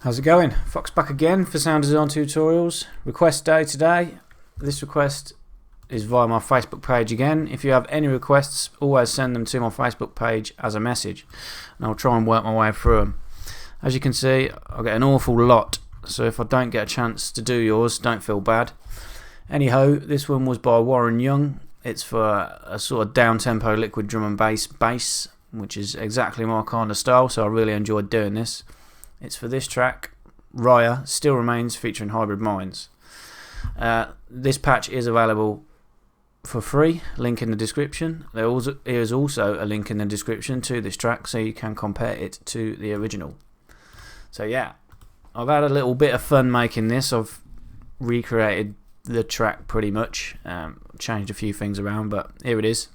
How's it going? Fox back again for sound design tutorials. Request day today. This request is via my Facebook page again. If you have any requests, always send them to my Facebook page as a message and I'll try and work my way through them. As you can see, I get an awful lot, so if I don't get a chance to do yours, don't feel bad. Anyhow, this one was by Warren Young. It's for a sort of down-tempo liquid drum and bass, which is exactly my kind of style, so I really enjoyed doing this. It's for this track, Riya, Still Remains, featuring Hybrid Minds. This patch is available for free, link in the description. There is also a link in the description to this track so you can compare it to the original. So yeah, I've had a little bit of fun making this. I've recreated the track pretty much, changed a few things around, but here it is.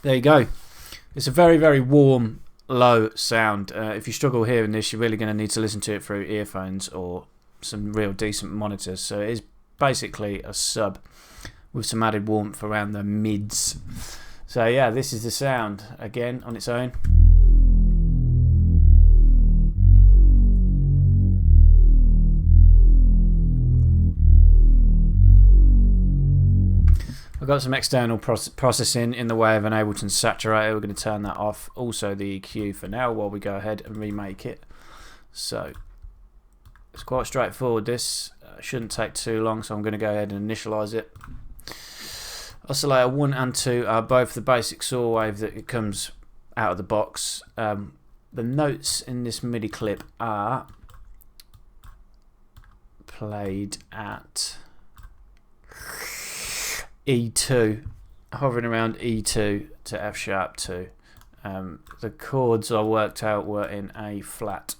There you go. It's a very, very warm, low sound. If you struggle hearing this, you're really going to need to listen to it through earphones or some real decent monitors. So it is basically a sub with some added warmth around the mids. So yeah, this is the sound again on its own. I've got some external processing in the way of an Ableton saturator. We're going to turn that off. Also the EQ for now while we go ahead and remake it. So it's quite straightforward. This shouldn't take too long, so I'm going to go ahead and initialize it. Oscillator 1 and 2 are both the basic saw wave that it comes out of the box. The notes in this MIDI clip are played at E2, hovering around E2 to F sharp 2. The chords I worked out were in A flat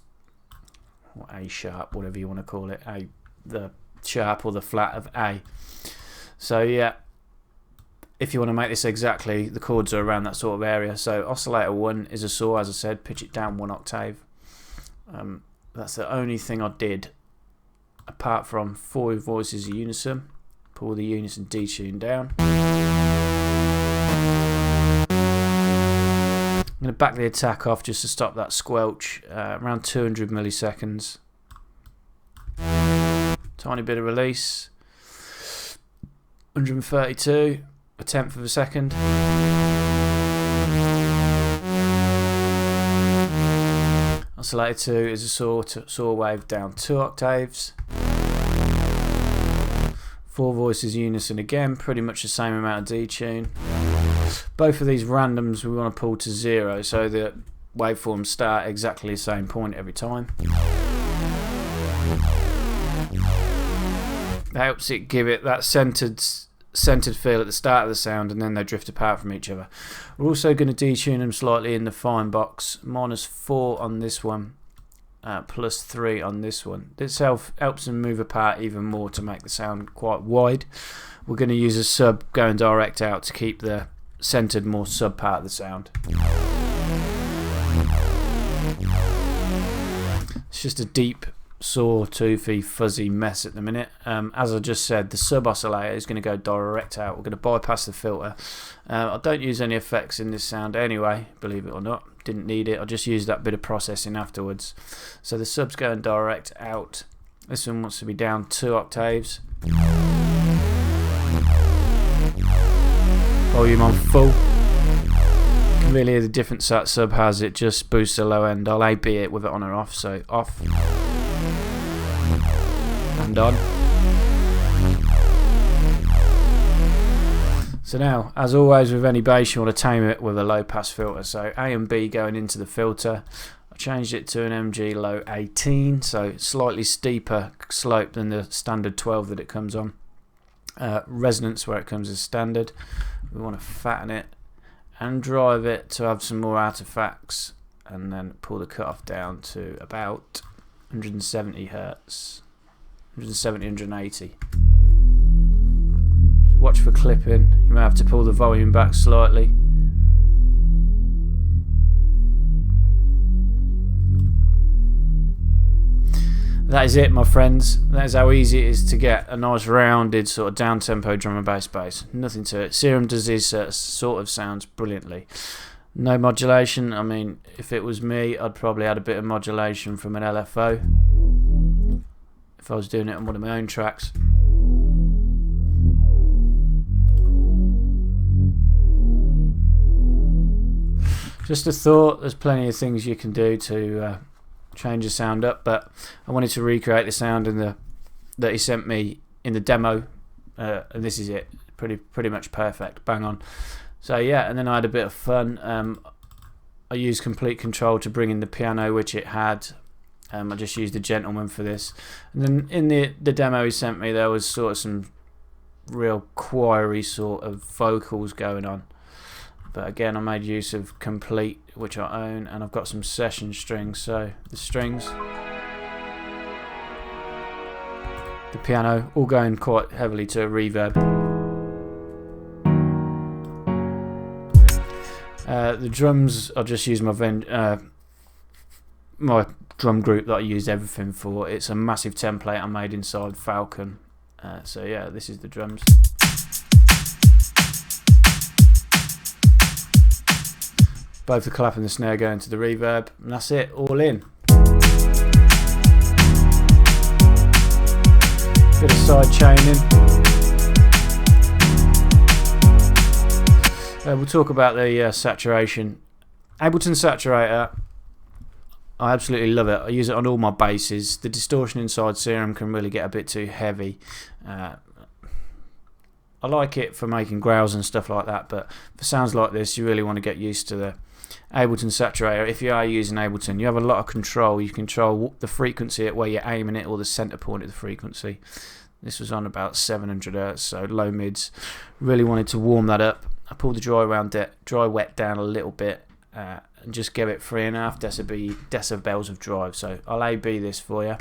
or A sharp, whatever you want to call it, the sharp or the flat of A. So yeah, if you want to make this exactly, the chords are around that sort of area. So oscillator 1 is a saw, as I said, pitch it down 1 octave. That's the only thing I did, apart from 4 voices of unison. Pull the unison detune down. I'm going to back the attack off just to stop that squelch, around 200 milliseconds. Tiny bit of release. 132, a tenth of a second. Oscillator 2 is a saw wave down 2 octaves. 4 voices unison again, pretty much the same amount of detune. Both of these randoms we want to pull to 0 so the waveforms start exactly the same point every time. That helps it give it that centered feel at the start of the sound, and then they drift apart from each other. We're also going to detune them slightly in the fine box, -4 on this one. +3 on this one. This helps them move apart even more to make the sound quite wide. We're going to use a sub going direct out to keep the centered, more sub part of the sound. It's just a deep, saw, toothy, fuzzy mess at the minute. As I just said, the sub oscillator is going to go direct out. We're going to bypass the filter. I don't use any effects in this sound anyway, believe it or not. Didn't need it. I just used that bit of processing afterwards. So the sub's going direct out. This one wants to be down 2 octaves. Volume on full. You can really hear the difference that sub has. It just boosts the low end. I'll A/B it with it on or off. So off and on. So now, as always with any bass, you want to tame it with a low pass filter. So A and B going into the filter. I changed it to an MG low 18, so slightly steeper slope than the standard 12 that it comes on. Resonance where it comes as standard. We want to fatten it and drive it to have some more artifacts, and then pull the cutoff down to about 170 Hertz. 170, 180. Watch for clipping. You may have to pull the volume back slightly. That is it, my friends. That is how easy it is to get a nice rounded sort of down-tempo drum and bass. Nothing to it. Serum does these sort of sounds brilliantly. No modulation. I mean, if it was me, I'd probably add a bit of modulation from an LFO if I was doing it on one of my own tracks. Just a thought, there's plenty of things you can do to change the sound up, but I wanted to recreate the sound that he sent me in the demo, and this is it. Pretty much perfect, bang on. So yeah, and then I had a bit of fun. I used complete control to bring in the piano, which it had. I just used the Gentleman for this, and then in the demo he sent me, there was sort of some real choiry sort of vocals going on. But again, I made use of complete, which I own, and I've got some session strings. So the strings, the piano, all going quite heavily to a reverb. The drums, I'll just use my drum group that I used everything for. It's a massive template I made inside Falcon. So yeah, this is the drums. Both the clap and the snare going to the reverb, and that's it, all in. Bit of side chaining. We'll talk about the saturation. Ableton Saturator, I absolutely love it. I use it on all my basses. The distortion inside Serum can really get a bit too heavy. I like it for making growls and stuff like that, but for sounds like this, you really want to get used to the Ableton Saturator. If you are using Ableton, you have a lot of control. You control the frequency at where you're aiming it, or the center point of the frequency. This was on about 700 Hz, so low mids. Really wanted to warm that up. I pulled the dry wet down a little bit, and just give it 3.5 decibels of drive. So I'll A/B this for you.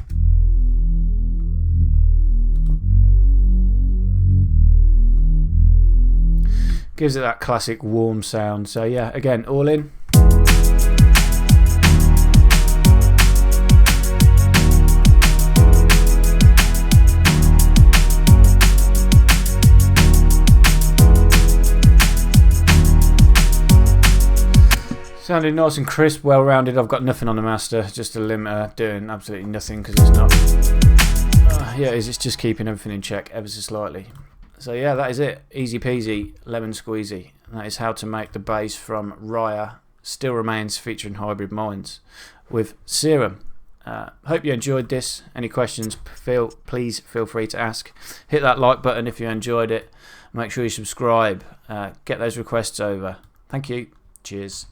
Gives it that classic warm sound. So yeah, again, all in. Sounding nice and crisp, well rounded. I've got nothing on the master, just a limiter doing absolutely nothing because it's not. Yeah, it's just keeping everything in check ever so slightly. So yeah, that is it. Easy peasy, lemon squeezy. That is how to make the bass from Riya Still Remains featuring Hybrid Minds with Serum. Hope you enjoyed this. Any questions, please feel free to ask. Hit that like button if you enjoyed it. Make sure you subscribe. Get those requests over. Thank you. Cheers.